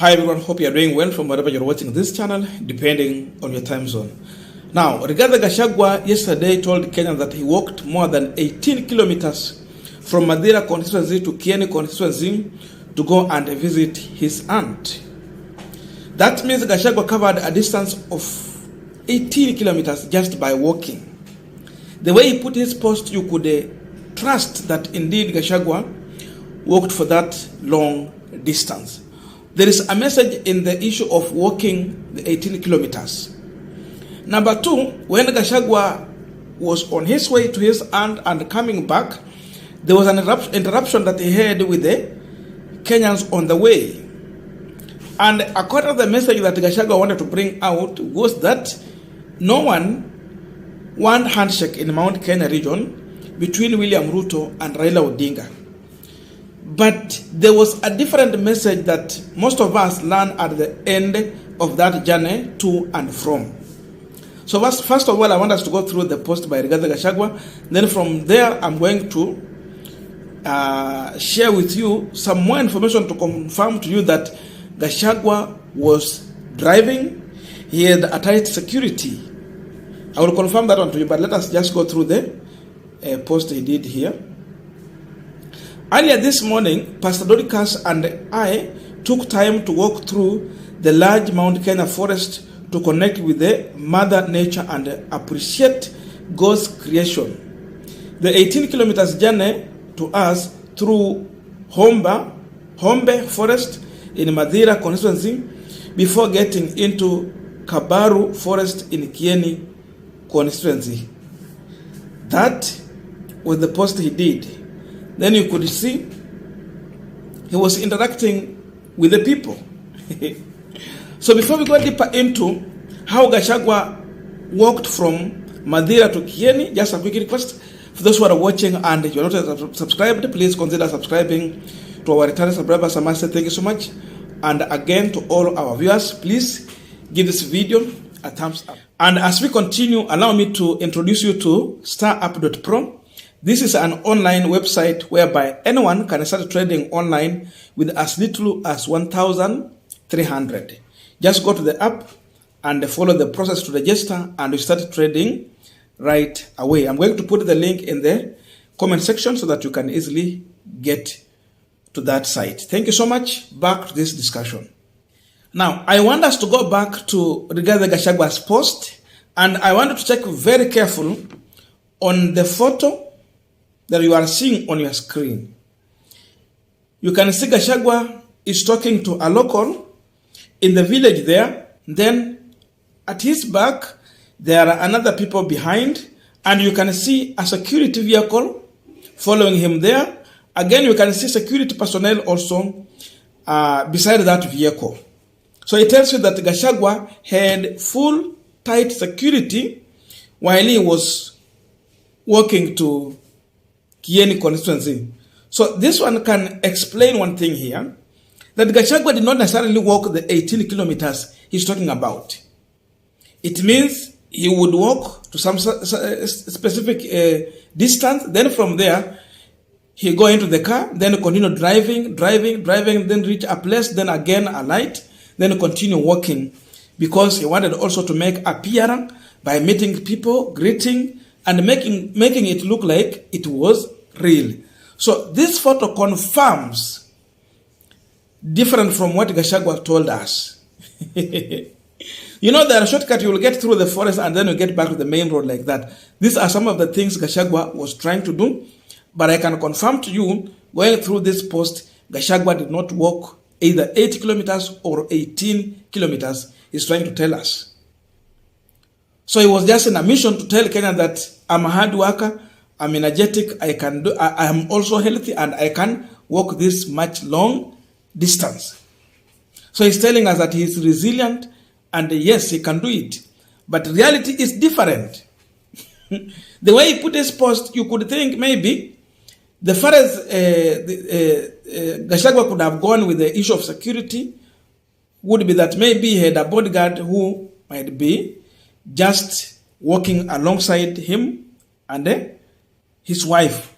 Hi everyone, hope you are doing well from wherever you're watching this channel, depending on your time zone. Now, Rigathi Gachagua yesterday told Kenyans that he walked more than 18 kilometers from Madira constituency to Kieni constituency to go and visit his aunt. That means Gachagua covered a distance of 18 kilometers just by walking. The way he put his post, you could trust that indeed Gachagua walked for that long distance. There is a message in the issue of walking the 18 kilometers. Number two, when Gachagua was on his way to his aunt and coming back, there was an interruption that he had with the Kenyans on the way. And according to the message that Gachagua wanted to bring out was that no one handshake in Mount Kenya region between William Ruto and Raila Odinga. But there was a different message that most of us learned at the end of that journey to and from. So first of all, I want us to go through the post by Rigathi Gachagua. Then from there, I'm going to share with you some more information to confirm to you that Gachagua was driving. He had a tight security. I will confirm that one to you, but let us just go through the post he did here. Earlier this morning, Pastor Doricas and I took time to walk through the large Mount Kenya forest to connect with the Mother Nature and appreciate God's creation. The 18 kilometers journey to us through Hombe Forest in Madira constituency before getting into Kabaru Forest in Kieni constituency. That was the post he did. Then you could see he was interacting with the people. So before we go deeper into how Gachagua walked from Madira to Kieni, just a quick request for those who are watching and you're not subscribed, please consider subscribing to our returning subscribers. I must say thank you so much. And again, to all our viewers, please give this video a thumbs up. And as we continue, allow me to introduce you to starup.pro. This is an online website whereby anyone can start trading online with as little as 1,300. Just go to the app and follow the process to register and you start trading right away. I'm going to put the link in the comment section so that you can easily get to that site. Thank you so much. Back to this discussion. Now, I want us to go back to Rigathi Gachagua's post, and I want you to check very careful on the photo that you are seeing on your screen. You can see Gachagua is talking to a local in the village there. Then at his back, there are another people behind, and you can see a security vehicle following him there. Again, you can see security personnel also beside that vehicle. So it tells you that Gachagua had full tight security while he was walking to Kieni constituency. So this one can explain one thing here, that Gachagua did not necessarily walk the 18 kilometers he's talking about. It means he would walk to some specific distance, then from there, he go into the car, then continue driving, then reach a place, then again a light, then continue walking, because he wanted also to make appearance by meeting people, greeting, and making it look like it was real. So this photo confirms different from what Gachagua told us. You know, there are shortcuts you will get through the forest and then you get back to the main road like that. These are some of the things Gachagua was trying to do, but I can confirm to you, going through this post, Gachagua did not walk either 8 kilometers or 18 kilometers. He's trying to tell us. So it was just in a mission to tell Kenya that I'm a hard worker, I'm energetic, I am also healthy, and I can walk this much long distance. So he's telling us that he's resilient, and yes, he can do it. But reality is different. The way he put his post, you could think maybe the far as Gachagua could have gone with the issue of security would be that maybe he had a bodyguard who might be just walking alongside him and his wife,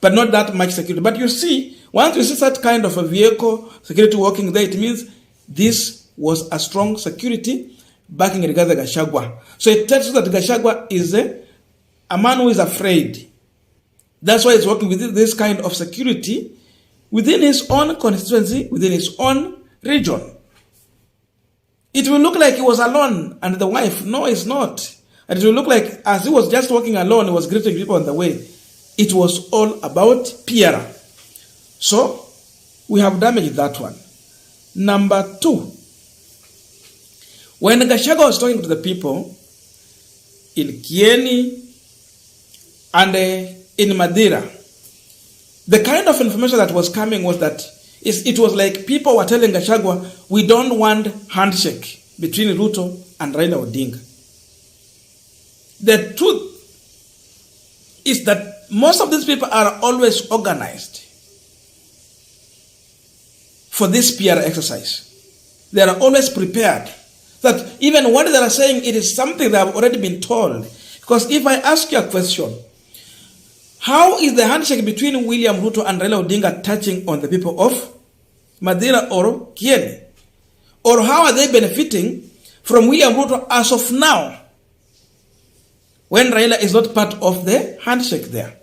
but not that much security. But you see, once you see that kind of a vehicle, security walking there, it means this was a strong security backing Rigathi Gachagua. So it tells you that Gachagua is a man who is afraid. That's why he's working with this kind of security within his own constituency, within his own region. It will look like he was alone and the wife. No, it's not. And it will look like as he was just walking alone, he was greeting people on the way. It was all about PR. So, we have damaged that one. Number 2, when Gachagua was talking to the people in Kieni and in Madeira, the kind of information that was coming was that it was like people were telling Gachagua, we don't want handshake between Ruto and Raila Odinga. The truth is that most of these people are always organized for this PR exercise. They are always prepared. That even what they are saying, it is something they have already been told. Because if I ask you a question, how is the handshake between William Ruto and Raila Odinga touching on the people of Madeira or Kieni? Or how are they benefiting from William Ruto as of now, when Raila is not part of the handshake there?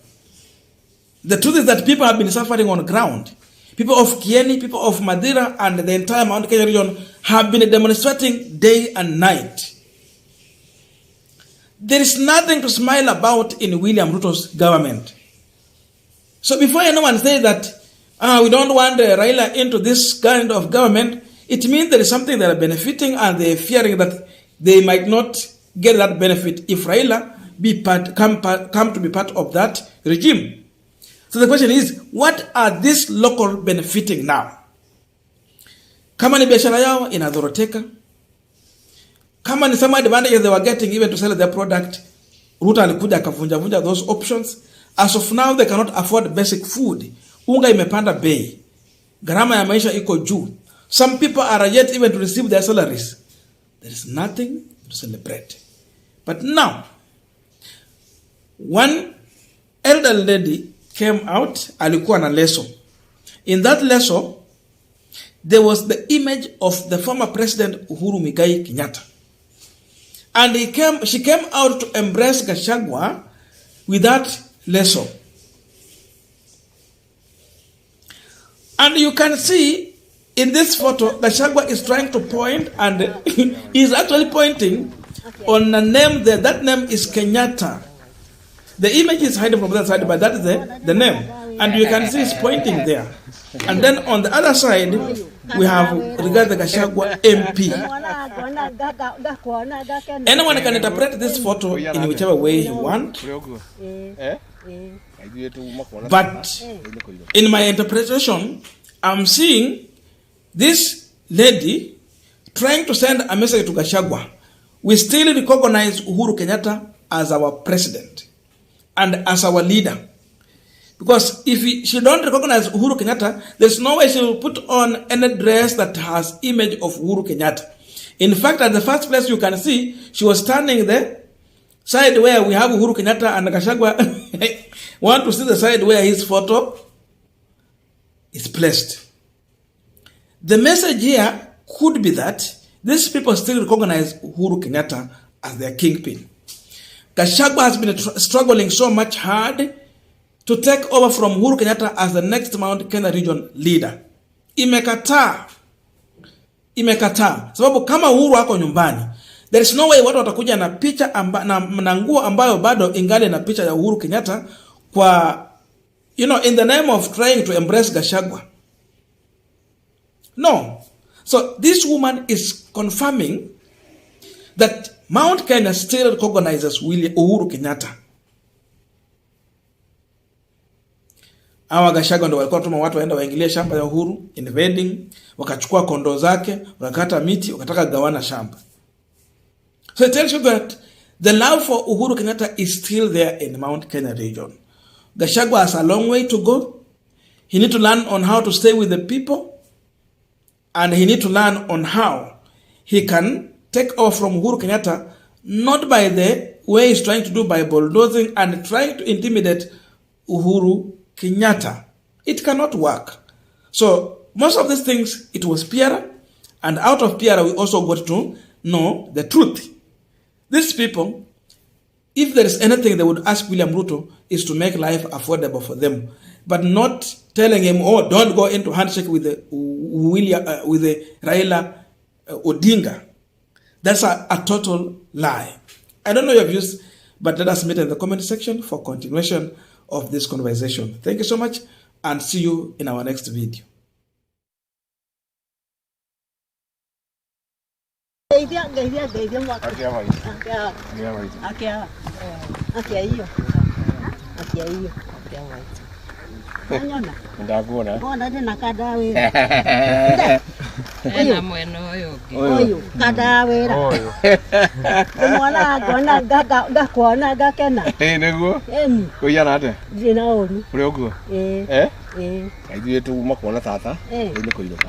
The truth is that people have been suffering on ground. People of Kieni, people of Madeira, and the entire Mount Kenya region have been demonstrating day and night. There is nothing to smile about in William Ruto's government. So before anyone says that we don't want Raila into this kind of government, it means there is something they are benefiting and they are fearing that they might not get that benefit if Raila come to be part of that regime. So the question is, what are these local benefiting now? Kama ni biashara yao inadhoroteka, kama ni some advantages they were getting even to sell their product, Ruto alikuja akavunja those options. As of now, they cannot afford basic food. Unga imepanda bei. Gharama ya maisha iko juu. Some people are yet even to receive their salaries. There is nothing to celebrate. But now, one elderly lady came out, alikuwa na leso. In that leso, there was the image of the former president Uhuru Muigai Kenyatta. And she came out to embrace Gachagua with that leso. And you can see in this photo, Gachagua is trying to point, and he's actually pointing on a name there. That name is Kenyatta. The image is hidden from that side, but that is the name. And you can see it's pointing there. And then on the other side, we have Rigathi Gachagua MP. Anyone can interpret this photo in whichever way you want. But in my interpretation, I'm seeing this lady trying to send a message to Gachagua. We still recognize Uhuru Kenyatta as our president and as our leader. Because if she don't recognize Uhuru Kenyatta, there's no way she will put on any dress that has image of Uhuru Kenyatta. In fact, at the first place you can see, she was standing there, side where we have Uhuru Kenyatta, and Gachagua want to see the side where his photo is placed. The message here could be that these people still recognize Uhuru Kenyatta as their kingpin. Gachagua has been struggling so much hard to take over from Uhuru Kenyatta as the next Mount Kenya region leader. Imekataa. Sababu kama Uhuru wako nyumbani, there is no way watu watakuja na picha na nguo ambayo bado ingali na picha ya Uhuru Kenyatta kwa, in the name of trying to embrace Gachagua. No. So this woman is confirming that Mount Kenya still recognizes Uhuru Kenyatta. Hawa Gachagua ndio walikuwa tuma watu waenda waingilie shamba ya Uhuru, invading, wakachukua kondoo zake, wakakata miti, wakataka gawana shamba. So it tells you that the love for Uhuru Kenyatta is still there in Mount Kenya region. Gachagua has a long way to go. He need to learn on how to stay with the people, and he need to learn on how he can take over from Uhuru Kenyatta, not by the way he's trying to do by bulldozing and trying to intimidate Uhuru Kenyatta. It cannot work. So most of these things, it was PR, And out of PR, we also got to know the truth. These people, if there is anything they would ask William Ruto, is to make life affordable for them, but not telling him, oh, don't go into handshake with the Raila Odinga. That's a total lie. I don't know your views, but let us meet in the comment section for continuation of this conversation. Thank you so much, and see you in our next video. Ndakuona tena kadawe ena mweno oyo kadawera oyo mwana gona gakona gakena neguo kuyana ate dina oru uri oguo aithuĩ tuma kuona tata nĩ kũiruka